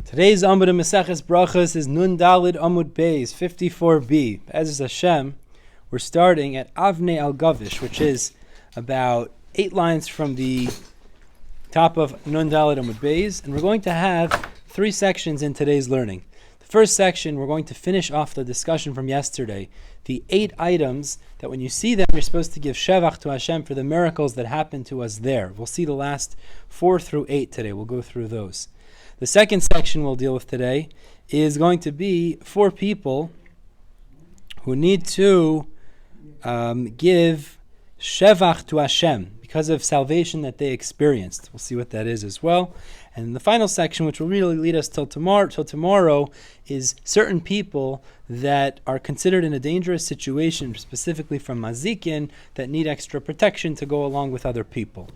Today's Amud in Maseches Berachos is Nun Dalid Amud Beis 54b. As is Hashem, we're starting at Avnei Al Gavish, which is about 8 lines from the top of Nun Dalid Amud Beis, and we're going to have 3 sections in today's learning. The first section, we're going to finish off the discussion from yesterday, the 8 items that when you see them, you're supposed to give Shevach to Hashem for the miracles that happened to us there. We'll see the last 4 through 8 today. We'll go through those. The second section we'll deal with today is going to be 4 people who need to give Shevach to Hashem because of salvation that they experienced. We'll see what that is as well. And the final section, which will really lead us till tomorrow, is certain people that are considered in a dangerous situation, specifically from mazikin, that need extra protection to go along with other people.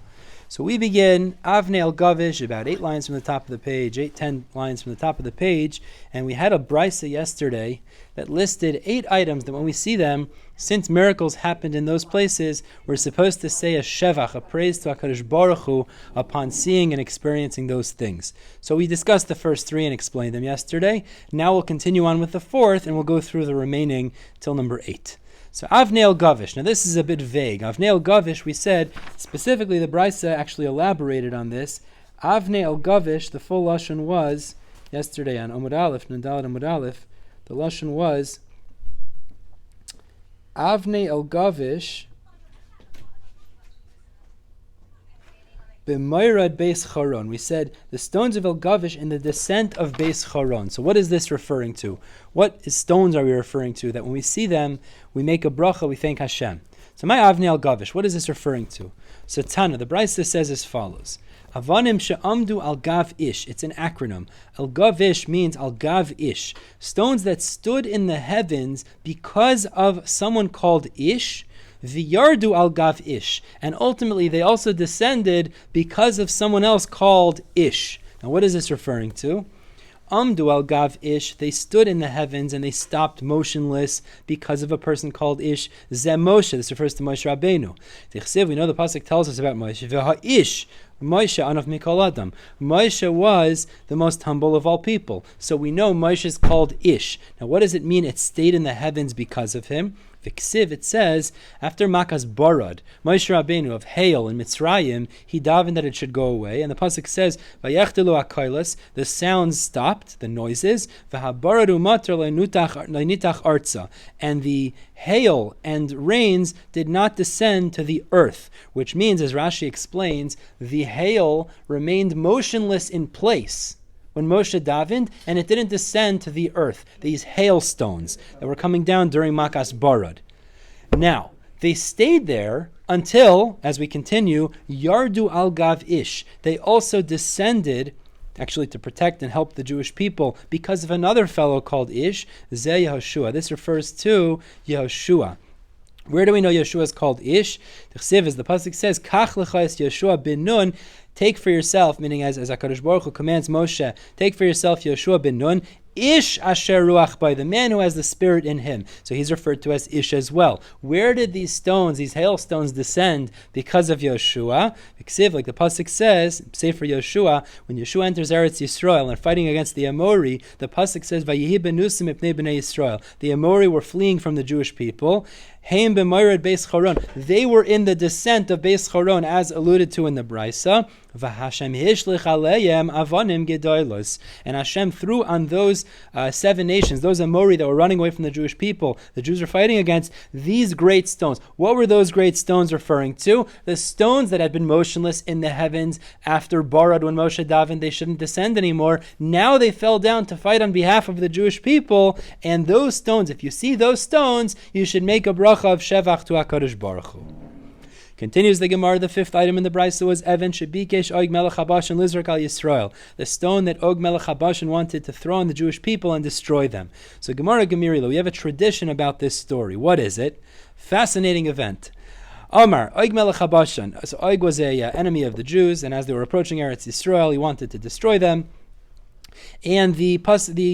So we begin Avnei Al Gavish, about 8 lines from the top of the page, 10 lines from the top of the page, and we had a brisa yesterday that listed 8 items that when we see them, since miracles happened in those places, we're supposed to say a shevach, a praise to HaKadosh Baruch Hu upon seeing and experiencing those things. So we discussed the first 3 and explained them yesterday. Now we'll continue on with the 4th, and we'll go through the remaining till number 8. So Avnei Al Gavish. Now this is a bit vague. Avnei Al Gavish, we said, specifically the Brisa actually elaborated on this. Avnei Al Gavish, the full lashon was, yesterday on Amud Aleph, Nandalad Amud Aleph, the lashon was, Avnei Al Gavish, B'mayrad Beis Charon. We said the stones of El Gavish in the descent of Beis Charon. So what is this referring to? What stones are we referring to that when we see them, we make a bracha, we thank Hashem? So my Avnei Al Gavish, what is this referring to? So Tana, the Brisa says as follows. Avanim she'amdu al gav ish. It's an acronym. Al gav ish means al gav ish. Stones that stood in the heavens because of someone called Ish. V'yardu al gav ish, and ultimately they also descended because of someone else called Ish. Now what is this referring to? Amdu al gav ish, they stood in the heavens and they stopped motionless because of a person called Ish. Zeh Moshe, this refers to Moshe Rabbeinu. We know the pasuk tells us about Moshe. V'ha ish, Moshe anav mikol adam. Moshe was the most humble of all people. So we know Moshe is called Ish. Now what does it mean it stayed in the heavens because of him? V'ksiv, it says, after Makas Barad, Moshe Rabbeinu of hail in Mitzrayim, he davened that it should go away. And the pasuk says, Vayechtelu hakailas, the sounds stopped, the noises, v'habaradu mater le'nitach arza, and the hail and rains did not descend to the earth, which means, as Rashi explains, the hail remained motionless in place when Moshe davened, and it didn't descend to the earth, these hailstones that were coming down during Makas Barad. Now, they stayed there until, as we continue, Yardu al Gav Ish. They also descended, actually to protect and help the Jewish people, because of another fellow called Ish, Zeh Yehoshua. This refers to Yehoshua. Where do we know Yeshua is called Ish? The Chsiv, as the pasuk says, Kach lecha es Yeshua ben Nun, take for yourself, meaning as HaKadosh Baruch Hu commands Moshe, take for yourself Yeshua ben Nun, Ish asher ruach by, the man who has the spirit in him. So he's referred to as Ish as well. Where did these stones, these hailstones, descend because of Yeshua? Ksiv, like the pasuk says, say for Yeshua, when Yeshua enters Eretz Yisrael and fighting against the Amori, the pasuk says, Vayihi benusim ipnei bnei Yisrael. The Amori were fleeing from the Jewish people. Heim b'mayrad Beis Charon. They were in the descent of Beis Charon, as alluded to in the Brisa. V'Hashem hishlich aleim avanim gedolos. And Hashem threw on those 7 nations, those Amori that were running away from the Jewish people, the Jews were fighting against, these great stones. What were those great stones referring to? The stones that had been motionless in the heavens after Barad, when Moshe davened they shouldn't descend anymore. Now they fell down to fight on behalf of the Jewish people, and those stones, if you see those stones, you should make a bracha of Shevach to HaKadosh Baruch Hu. Continues the Gemara, the 5th item in the Brisa was Evan Shebikesh Og Melech Habashan Lizrak Al Yisrael, the stone that Og Melech Habashan wanted to throw on the Jewish people and destroy them. So Gemara Gemirila, we have a tradition about this story. What is it? Fascinating event. Omar, Og Melech Habashan. So Og was a enemy of the Jews, and as they were approaching Eretz Yisrael, he wanted to destroy them. And the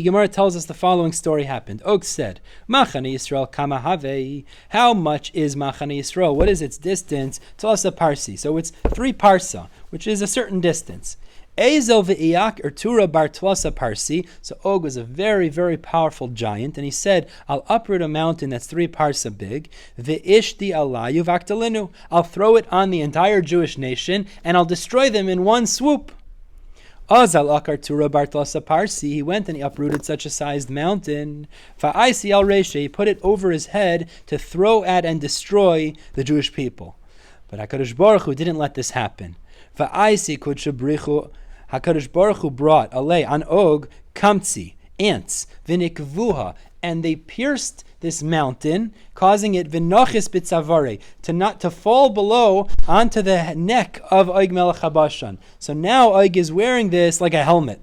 Gemara tells us the following story happened. Og said, Machane Yisrael kama havei. How much is Machane Yisrael? What is its distance? Tell us a parsi. So it's 3 parsa, which is a certain distance. Ezel ve'iyak ertura bar tlasa parsi. So Og was a very, very powerful giant, and he said, I'll uproot a mountain that's 3 parsa big. Ve'ishti alayu vaktalinu. I'll throw it on the entire Jewish nation, and I'll destroy them in one swoop. Azal akar tura bar tlasa parsi. He went and he uprooted such a sized mountain. Fa'aisi al reshe. He put it over his head to throw at and destroy the Jewish people. But HaKadosh Baruch Hu didn't let this happen. Va'aisi kudshabrichu. HaKadosh Baruch Hu brought alei on Og kamtzi, ants, v'nikvuha, and they pierced this mountain, causing it v'nochis b'tzavare, to fall below onto the neck of Og Melech HaBashan. So now Og is wearing this like a helmet,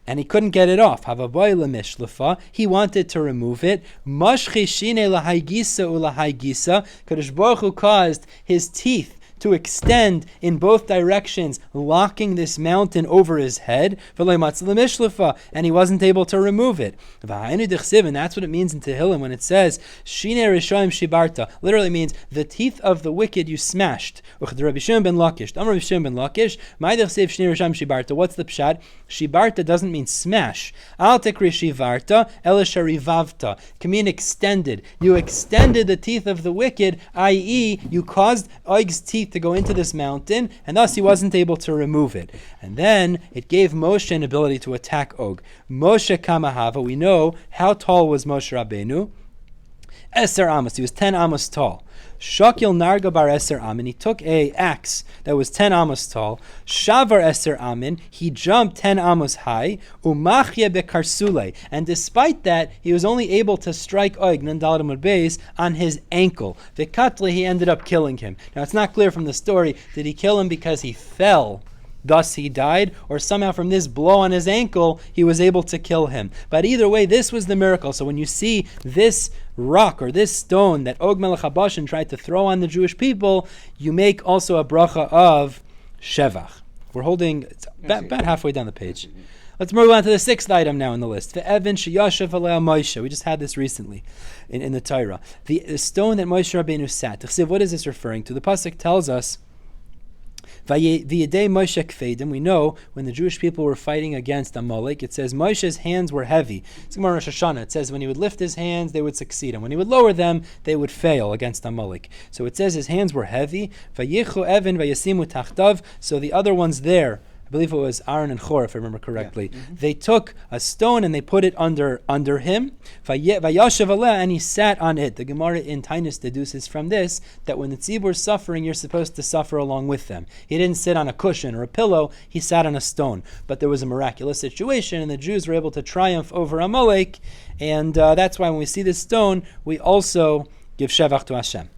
and he couldn't get it off. Havaboy lemishlefa, he wanted to remove it. Mashchi shine lahaygisa ulahaygisa. Kadosh Baruch Hu caused his teeth to extend in both directions, locking this mountain over his head, and he wasn't able to remove it. And that's what it means in Tehillim when it says, Shine Rishoim Shibarta, literally means the teeth of the wicked you smashed. What's the pshat? Shibarta doesn't mean smash. Al tekri shivarta, elisharivavta, can mean extended. You extended the teeth of the wicked, i.e., you caused Og's teeth to go into this mountain, and thus he wasn't able to remove it. And then it gave Moshe an ability to attack Og. Moshe Kamahava, we know how tall was Moshe Rabbeinu. Eser Amos, he was 10 Amos tall. Shakil Narga bar Eser Amin, he took a axe that was 10 amos tall. Shavar Eser Amin, he jumped 10 amos high. Umachye bekarsule, and despite that, he was only able to strike Og Nandal Amud Beis on his ankle. Vikatli, he ended up killing him. Now it's not clear from the story, did he kill him because he fell, thus he died, or somehow from this blow on his ankle, he was able to kill him. But either way, this was the miracle. So when you see this rock or this stone that Og Melech HaBashan tried to throw on the Jewish people, you make also a bracha of Shevach. We're holding about halfway down the page. Let's move on to the 6th item now in the list. The Evan Sheyashav Alei Moshe. We just had this recently in the Torah. The stone that Moshe Rabbeinu sat. What is this referring to? The pasuk tells us, V'yedei Moshe kfeidim. We know when the Jewish people were fighting against Amalek, it says Moshe's hands were heavy. It's Gemara Rosh Hashanah. It says when he would lift his hands, they would succeed, and when he would lower them, they would fail against Amalek. So it says his hands were heavy. Vayichu Evan vayasimu tachtav. So the other ones there, I believe it was Aaron and Chor, if I remember correctly. Yeah. Mm-hmm. They took a stone and they put it under him. Vayashav aleh, and he sat on it. The Gemara in Tainus deduces from this that when the tzibur is suffering, you're supposed to suffer along with them. He didn't sit on a cushion or a pillow, he sat on a stone. But there was a miraculous situation, and the Jews were able to triumph over Amalek, and that's why when we see this stone, we also give Shevach to Hashem.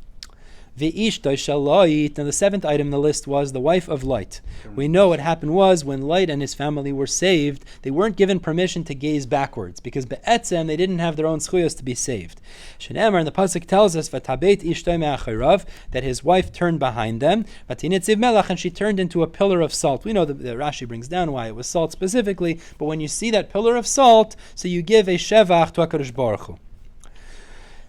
Ve'ishtoi shel Lot. And the 7th item in the list was the wife of Lot. We know what happened was when Lot and his family were saved, they weren't given permission to gaze backwards because be'etzem they didn't have their own schuyos to be saved. Shenemar, and the pasuk tells us v'tabeit ishtoi me'acharav, that his wife turned behind them. V'tinitziv melach, and she turned into a pillar of salt. We know that the Rashi brings down why it was salt specifically, but when you see that pillar of salt, so you give a shevach to HaKadosh Baruch Hu.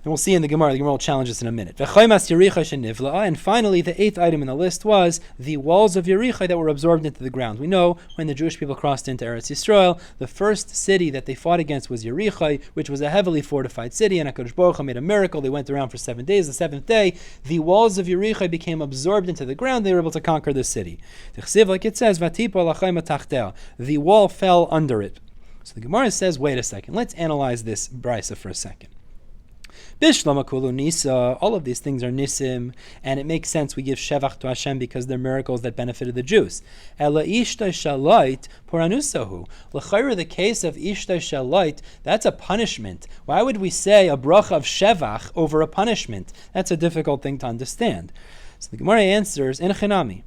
And we'll see in the Gemara will challenge us in a minute. And finally, the 8th item in the list was the walls of Yericho that were absorbed into the ground. We know when the Jewish people crossed into Eretz Yisrael, the first city that they fought against was Yericho, which was a heavily fortified city, and HaKadosh Baruch Hu made a miracle. They went around for 7 days. The 7th day, the walls of Yericho became absorbed into the ground. They were able to conquer the city. Like it says, the wall fell under it. So the Gemara says, wait a second, let's analyze this brisa for a second. All of these things are nisim, and it makes sense we give shevach to Hashem because they're miracles that benefited the Jews. L'chayra, the case of ishta shalait, that's a punishment. Why would we say a bracha of shevach over a punishment? That's a difficult thing to understand. So the Gemara answers, in chinami.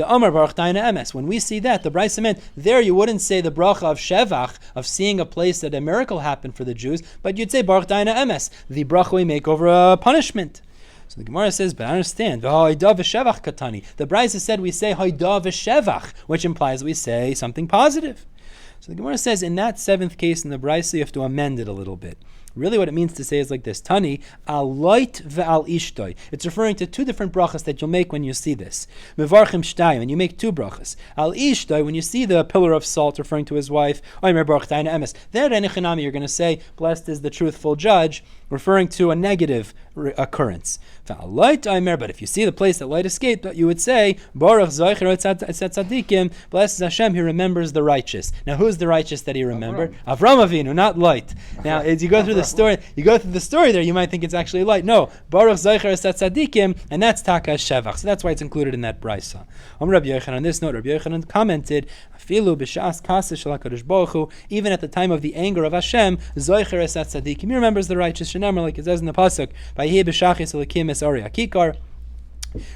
When we see that, the Brisa meant there you wouldn't say the bracha of Shevach, of seeing a place that a miracle happened for the Jews, but you'd say Baruch Daina Emes, the bracha we make over a punishment. So the Gemara says, but I understand. The Brisa said we say Hayda v'Shevach, which implies we say something positive. So the Gemara says in that 7th case in the Brisa you have to amend it a little bit. Really what it means to say is like this. Tani, al light ve'al ishtoi. It's referring to two different brachas that you'll make when you see this. Mevarchim shtayim, and you make two brachas. Al ishtoi, when you see the pillar of salt referring to his wife, oimer baruch daina emes. There, you're going to say, blessed is the truthful judge, referring to a negative occurrence. But if you see the place that light escaped, you would say, Baruch Zoicher Tzadikim, blessed is Hashem, he remembers the righteous. Now, who's the righteous that he remembered? Avram Avinu, not light. Now, as you go through the story, there, you might think it's actually light. No, Baruch Zoicher Tzadikim, and that's Taka Shevach. So that's why it's included in that brisa. Rabbi Yochanan, on this note, Rabbi Yochanan commented, Afilu b'shas kaseh shel HaKadosh Baruch Hu, even at the time of the anger of Hashem, Zoicher Tzadikim, he remembers the righteous. Shenamar, like it says in the pasuk, Vayhi b'shachis elikim es Ari Akikar.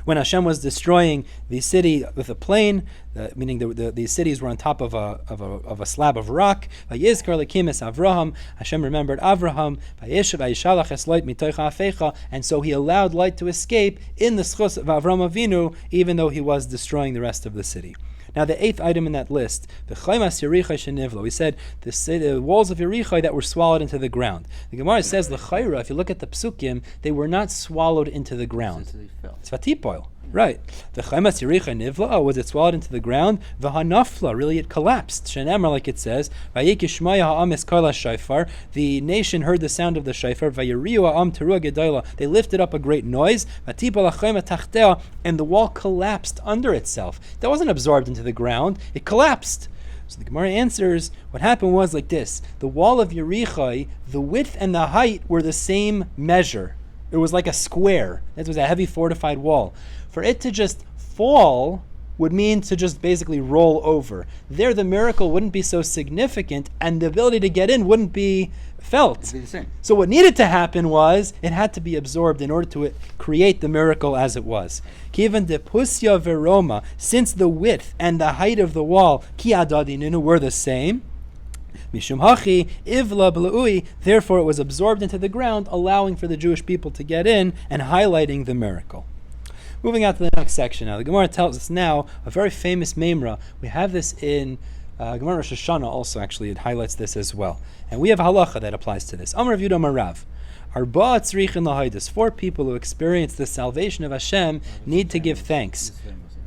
When Hashem was destroying the city with a plain, meaning the cities were on top of a slab of rock. Vayizkar elikim es Avraham. Hashem remembered Avraham. Vayishav vayishalach es light mitoich ha'afecha. And so he allowed light to escape in the schus of Avram Avinu, even though he was destroying the rest of the city. Now, the eighth item in that list, we said the walls of Yerichai that were swallowed into the ground. The Gemara says, l'chayra, if you look at the psukim, they were not swallowed into the ground. It's vatipoil. Right. The chaimas Yerichai nivla, was it swallowed into the ground? V'hanafla, really it collapsed. Shenemar, like it says, vayikishmaya ha'am eskala shofar, the nation heard the sound of the shofar, vayiriu ha'am teruah gedayla, they lifted up a great noise, vatipa la'chayma tachtea, and the wall collapsed under itself. That wasn't absorbed into the ground, it collapsed. So the Gemara answers, what happened was like this. The wall of Yerichai, the width and the height were the same measure. It was like a square. That was a heavy fortified wall. For it to just fall would mean to just basically roll over. There, the miracle wouldn't be so significant, and the ability to get in wouldn't be felt. It'd be the same. So what needed to happen was, it had to be absorbed in order to create the miracle as it was. Kivan de pusya veroma, since the width and the height of the wall, ki adadininu, were the same, Mishum hachi ivla b'le'ui, therefore it was absorbed into the ground, allowing for the Jewish people to get in and highlighting the miracle. Moving out to the next section now. The Gemara tells us now a very famous memra. We have this in Gemara Rosh Hashanah also, actually. It highlights this as well. And we have halacha that applies to this. Amar Rav Yudah Marav. Arba tzrichin lahaydos. 4 people who experience the salvation of Hashem need to give thanks.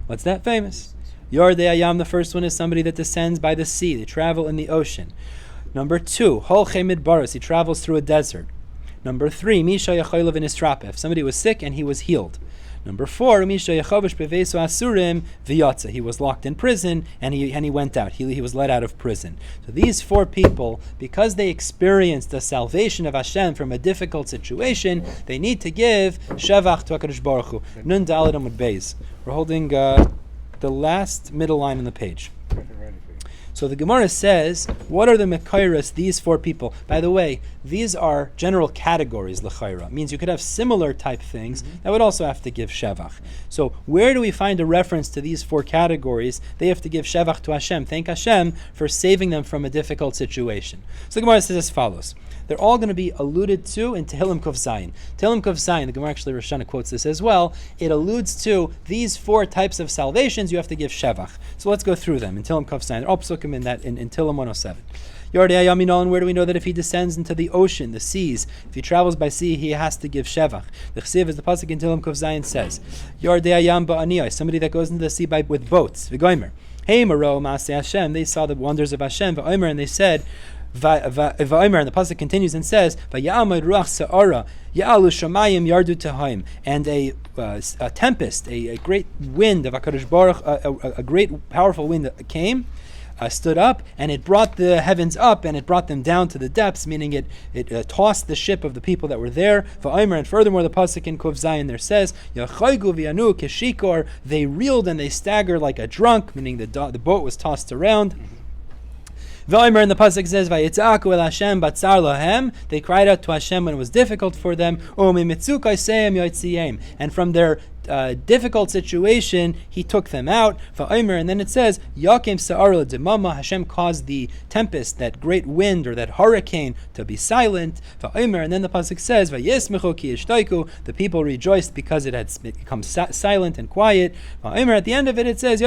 What's that famous? Yordei Ayam, the first one is somebody that descends by the sea. They travel in the ocean. Number 2, Holchei Midbaros. He travels through a desert. Number 3, Misha Yachaylev in Israpef. Somebody was sick and he was healed. Number 4, Misha Yachavish Beveso Asurim V'yatza. He was locked in prison and he went out. He was let out of prison. So these 4 people, because they experienced the salvation of Hashem from a difficult situation, they need to give Shevach to HaKadosh Baruch Hu. Nun Daled Amud Beis. We're holding the last middle line on the page. So the Gemara says, what are the Mekairas, these 4 people? By the way, these are general categories, l'chayra. Means you could have similar type things that would also have to give Shevach. So where do we find a reference to these 4 categories? They have to give Shevach to Hashem. Thank Hashem for saving them from a difficult situation. So the Gemara says as follows. They're all going to be alluded to in Tehillim Kuf Zayin. Tehillim Kuf Zayin, the Gemara actually Rosh Hashanah quotes this as well. It alludes to these 4 types of salvations you have to give Shevach. So let's go through them in Tehillim Kuf Zayin. They're all psukim in Tehillim 107. Yordei Yaminol, where do we know that if he descends into the ocean, the seas, if he travels by sea, he has to give Shevach? The Chsiv, as the pasuk in Tehillim Kuf Zayin says, Yordei Yam ba'aniyai, somebody that goes into the sea with boats. V'goimer, hey Maro Maaseh Hashem, they saw the wonders of Hashem. V'oimer, and they said, V'omer, and the pasuk continues and says, V'ya'amad ruach se'ara, ya'alu shamayim yardu tehaim, and a tempest, a great wind of HaKadosh Baruch, a great powerful wind that came, stood up, and it brought the heavens up, and it brought them down to the depths, meaning it tossed the ship of the people that were there. V'omer, and furthermore, the pasuk in Kuf Zayin there says, Yachaygu v'yanu keshikor, they reeled and they staggered like a drunk, meaning the boat was tossed around. V'omer, and the pasuk says, Vayitzaku el Hashem batzar lahem, they cried out to Hashem when it was difficult for them. U'mimitzukai seim yotziyem, and from their difficult situation, he took them out. And then it says, Yakim Sa'ara Demama, Hashem caused the tempest, that great wind or that hurricane, to be silent. And then the pasuk says, the people rejoiced because it had become silent and quiet. At the end of it, it says,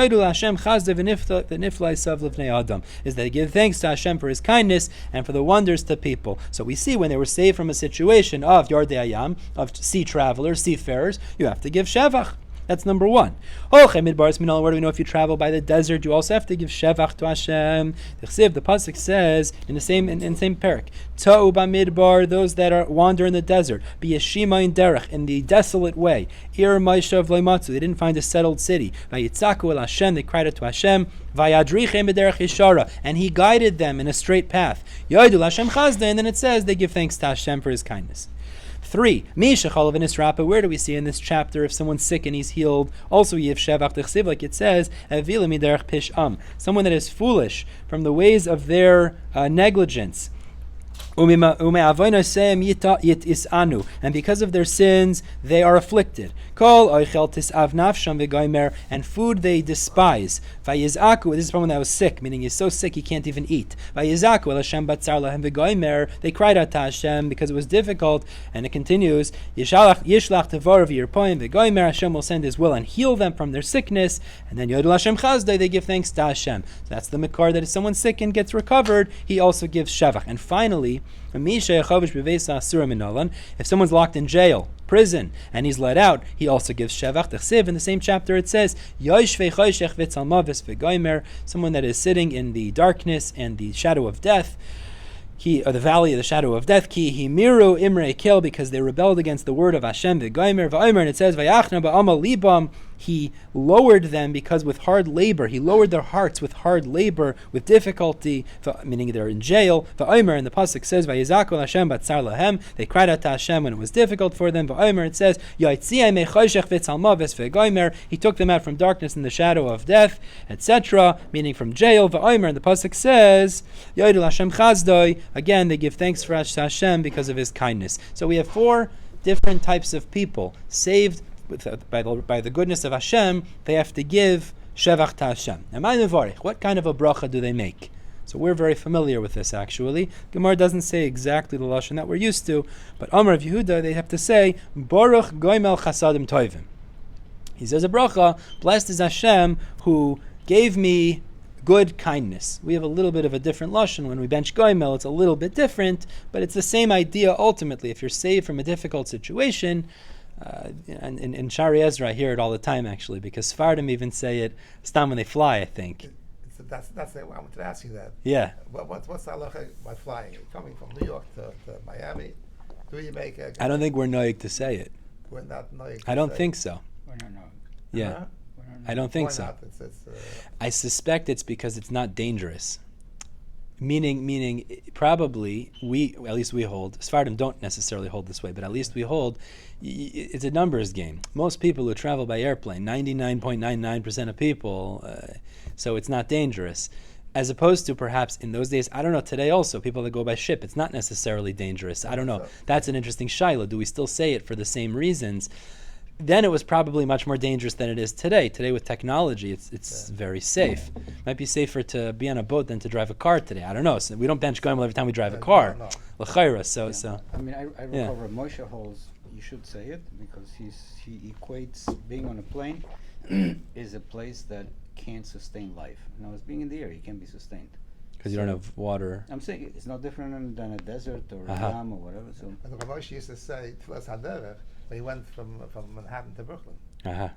is that they give thanks to Hashem for His kindness and for the wonders to people. So we see when they were saved from a situation of Yardei Hayam, of sea travelers, seafarers, you have to give shevach. That's number one. Where do we know if you travel by the desert, you also have to give shevach to Hashem? The pasuk says in the same parak, Ta'u b'midbar, those that wander in the desert, b'yeshima in derech, in the desolate way, ir ma'ishav loimatzu, they didn't find a settled city. Vayitzaku el Hashem, they cried out to Hashem. Vayadrichem b'derech yeshara, and He guided them in a straight path. Yoidu Hashem chazda, and then it says they give thanks to Hashem for His kindness. 3. Mishachalav in Israpa, where do we see in this chapter if someone's sick and he's healed? Also, Yiv Shevach Dechsiv, like it says, Avilim Miderech Pish'am, someone that is foolish from the ways of their negligence. And because of their sins, they are afflicted. And food they despise. This is someone that was sick, meaning he's so sick he can't even eat. They cried out to Hashem because it was difficult, and it continues, Hashem will send His will and heal them from their sickness, and then they give thanks to Hashem. So that's the mikar, that if someone's sick and gets recovered, he also gives shevach. And finally, if someone's locked in jail, prison, and he's let out, he also gives shevach. In the same chapter it says, someone that is sitting in the darkness and the shadow of death, or the valley of the shadow of death, miru imre kel, because they rebelled against the word of Hashem, and it says, He lowered them because with hard labor, He lowered their hearts with hard labor, with difficulty, meaning they're in jail. And the pasuk says, they cried out to Hashem when it was difficult for them. It says, He took them out from darkness and the shadow of death, etc., meaning from jail. And the pasuk says, again, they give thanks for Hashem because of His kindness. So we have 4 different types of people saved by the goodness of Hashem. They have to give shevach to Hashem. What kind of a bracha do they make? So we're very familiar with this, actually. Gemara doesn't say exactly the lashon that we're used to, but Amar of Yehuda, they have to say, Baruch goimel chasadim toivim. He says a bracha, blessed is Hashem who gave me good kindness. We have a little bit of a different lashon. When we bench goimel, it's a little bit different, but it's the same idea ultimately. If you're saved from a difficult situation, and in Shari Ezra I hear it all the time, actually, because Sfardim even say it stam when they fly, I think. That's I wanted to ask you that. Yeah. What's the halacha by flying? Coming from New York to Miami, do you make a... I don't think we're noig to say it. We're not noig. I don't think so. We're not noig. Yeah. Uh-huh. I don't think Why so. not? I suspect it's because it's not dangerous. Meaning, probably at least we hold. Sfardim don't necessarily hold this way, but at least we hold. It's a numbers game. Most people who travel by airplane, 99.99% of people, so it's not dangerous. As opposed to perhaps in those days, I don't know, today also, people that go by ship, it's not necessarily dangerous. I don't know. That's an interesting shaila. Do we still say it for the same reasons? Then it was probably much more dangerous than it is today. Today with technology, it's very safe. Might be safer to be on a boat than to drive a car today. I don't know. So we don't bench goimel every time we drive a car. L'chayra. So. I mean, I recall Rav Moshe holds, you should say it, because he equates being on a plane is a place that can't sustain life. Now, as being in the air, you can't be sustained. Because you don't have water. I'm saying it's no different than a desert or a dam or whatever. So. And Rav Moshe used to say to us Haderech, when he went from Manhattan to Brooklyn. Uh-huh.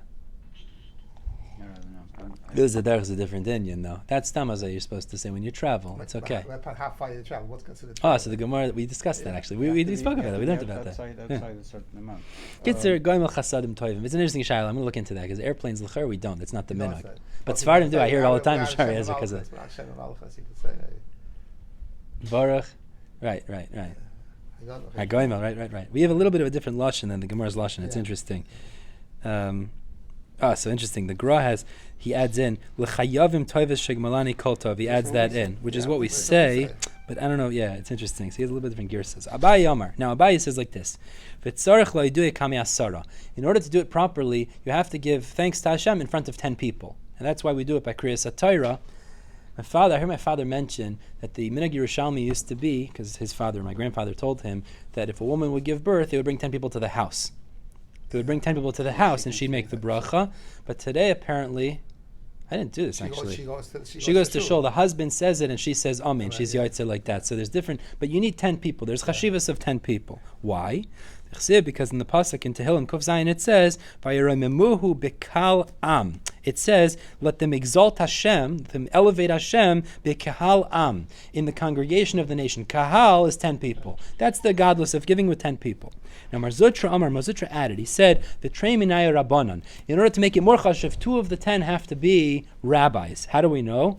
This is a different Indian, though. That's tamaza you're supposed to say when you travel. It's okay. How far you travel? What's considered travel? So the Gemara, we discussed that actually. We spoke about that. We learned about that. Outside a certain amount. Gitzer goimel chasadim toivim. It's an interesting shayla. I'm going to look into that because airplanes l'chayr we don't. That's not the minhag. But Sfardim do. I hear it all the time in Shari Ezra because of Baruch. Right. Goimel. Right. We have a little bit of a different lashon than the Gemara's lashon. It's interesting. So interesting. The Gra he adds in l'chayavim toivas shegmalani kol tov. He adds that in, which is what we say But I don't know, yeah, it's interesting. So he has a little bit different girsas. Abaye Omar. Now Abaye says like this. In order to do it properly, you have to give thanks to Hashem in front of 10 people. And that's why we do it by Kriyas HaTorah. I heard my father mention that the Minhag Yerushalmi used to be, because my grandfather told him, that if a woman would give birth, they would bring 10 people to the house. They would bring 10 people to the house and she'd make the bracha. But today, apparently, I didn't do this actually. She goes to shul. The husband says it and she says amen. Right, she's yaitze like that. So there's different, but you need 10 people. There's chashivas of 10 people. Why? Because in the pasuk in Tehillim Kuf Zayin it says, "Vayirememuhu b'kal am." It says, "Let them exalt Hashem, let them elevate Hashem b'kahal am," in the congregation of the nation. Kahal is 10 people. That's the godless of giving with 10 people. Now Marzutra added, he said, "V'trei minaya rabbanon." In order to make it more chashiv, 2 of the 10 have to be rabbis. How do we know?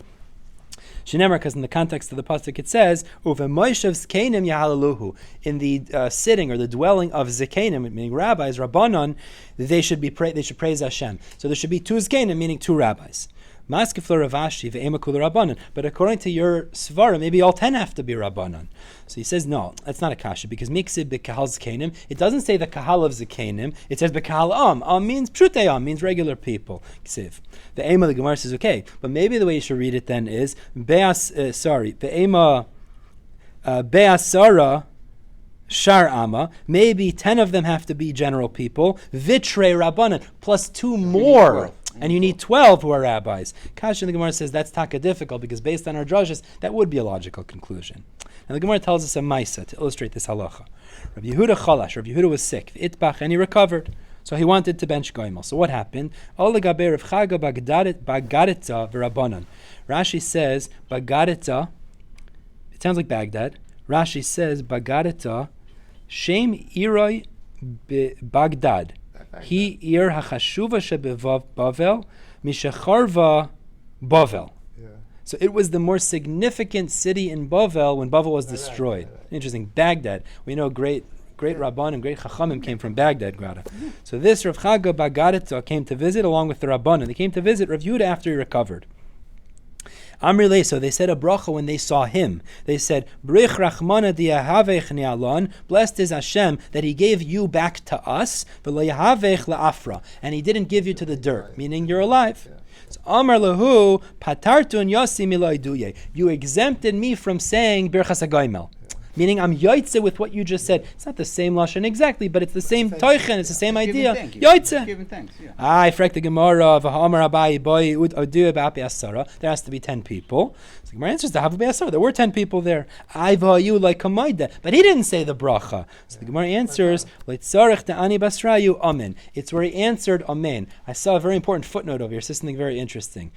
Shinemar, because in the context of the pasuk it says, "Uvemoishav zkenim yahalaluhu." In the sitting or the dwelling of zkenim, meaning rabbis, rabbanon, they should praise Hashem. So there should be 2 zkenim, meaning 2 rabbis. Maskefler Ravashi ve'emakul rabbanon. But according to your svara, maybe all 10 have to be rabbanon. So he says, no, that's not a kasha, because miksib bekahal zkenim. It doesn't say the kahal of zkenim. It says bekahal am. Am means pshutei am, means regular people. Ksiv. The ema, the Gemara says, okay, but maybe the way you should read it then is be'ema be'asara Shar Amma, maybe 10 of them have to be general people, Vitre Rabbanan, plus 2 more. And you need 12 who are rabbis. Kasha in the Gemara says that's taka difficult because based on our drushes, that would be a logical conclusion. And the Gemara tells us a maisa to illustrate this halacha. Rabbi Yehuda chalash, Rabbi Yehuda was sick, itbach, and he recovered. So he wanted to bench goimel. So what happened? Rashi says, Bagadita, it sounds like Baghdad. Rashi says, Bagadita, Shem Iroi Baghdad. He ir hachashuva shebevav Bavel, mishacharva Bavel. So it was the more significant city in Bavel when Bavel was destroyed. Interesting. Baghdad. We know great Rabban and great Chachamim came from Baghdad, Grada. So this Rav Chaga Bagadita came to visit along with the Rabbanan. They came to visit Rav Yehuda after he recovered. Amrile, so they said a bracha when they saw him. They said, Brich Rachmana diyahavech ni'alon, blessed is Hashem that he gave you back to us, v'lo yahavech la'afra, and he didn't give you to the dirt, meaning you're alive. So Amar lahu, patartun yasi miloi duye, you exempted me from saying Birchas HaGoimel. Meaning I'm yoitze with what you just said. It's not the same lashon exactly, but it's the same toichen, it's the same idea. Yoitze. Giving thanks, yeah. I frek the Gemara of Hamar Abai boy ud odu about Asara. There has to be 10 people. So the Gemara answers to have Asara. There were 10 people there. I you like Kamaida, but he didn't say the bracha. So the Gemara answers Leitzarech de Ani Basrayu Amen. It's where he answered Amen. I saw a very important footnote over here. This is something very interesting.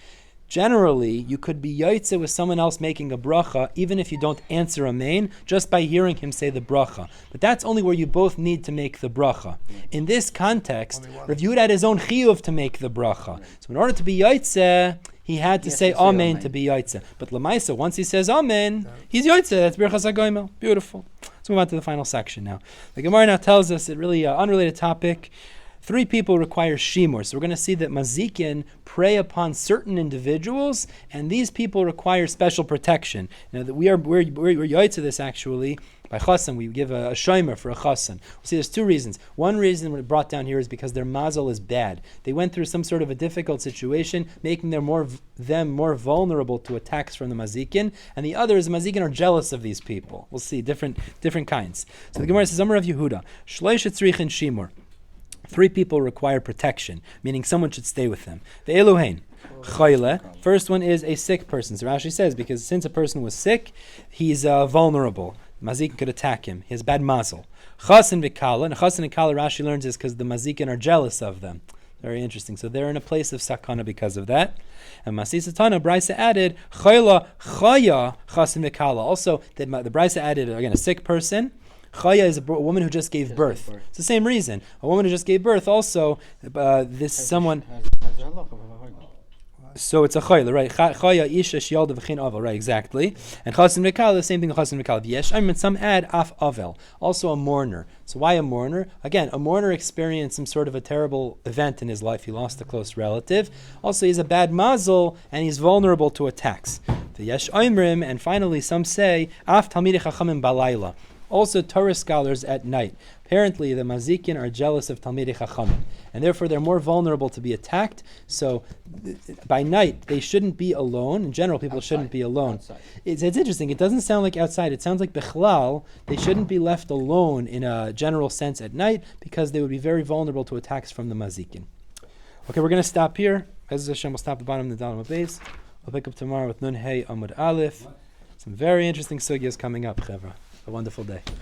Generally, you could be yaitze with someone else making a bracha, even if you don't answer amen, just by hearing him say the bracha. But that's only where you both need to make the bracha. In this context, Rav Yehuda had his own chiyuv to make the bracha. So in order to be yaitze, he had to say amen to be yaitze. But lamaisa, once he says amen, he's yaitze. That's Birchas HaGoimel. Beautiful. Let's move on to the final section now. The Gemara now tells us a really unrelated topic. 3 people require shimur. So we're going to see that mazikin prey upon certain individuals, and these people require special protection. Now that we're yoyed to this actually by chassan. We give a shomer for a chassan. We'll see there's 2 reasons. One reason what it brought down here is because their mazel is bad. They went through some sort of a difficult situation, making them more vulnerable to attacks from the mazikin. And the other is the mazikin are jealous of these people. We'll see different kinds. So the Gemara says, Amar of Yehuda, shleish tzrichin shimur. 3 people require protection, meaning someone should stay with them. The Elohein, Chayle. First one is a sick person. So Rashi says, because since a person was sick, he's vulnerable. Mazikin could attack him. He has bad mazel. Chasen v'kala. And Chasen and Kala, Rashi learns is because the mazikin are jealous of them. Very interesting. So they're in a place of sakana because of that. And Masisatana, Brisa added, Chayla, Chaya, Chasen v'kala. Also, the Brisa added, again, a sick person. Chaya is a woman who just gave birth. It's the same reason. A woman who just gave birth also, someone... So it's a chayla, right? Chaya isha shialda v'chin avel, right? Exactly. And chasim v'kal, the same thing. Chasim v'kal v'yesh. I mean, some add af avel, also a mourner. So why a mourner? Again, a mourner experienced some sort of a terrible event in his life. He lost a close relative. Also, he's a bad mazel and he's vulnerable to attacks. The Yesh Oimrim, and finally some say, Af Talmidei Chachamim Balayla. Also Torah scholars at night. Apparently the mazikin are jealous of Talmidei Chachamim, and therefore they're more vulnerable to be attacked. So by night they shouldn't be alone. In general, people shouldn't be alone. It's interesting. It doesn't sound like outside. It sounds like Bechlal. They shouldn't be left alone in a general sense at night because they would be very vulnerable to attacks from the mazikin. Okay, we're going to stop here. As Hashem will stop at the bottom of the Dalam base. We'll pick up tomorrow with Nun Hey Amud Aleph. Some very interesting sugyas coming up, Chevra. A wonderful day.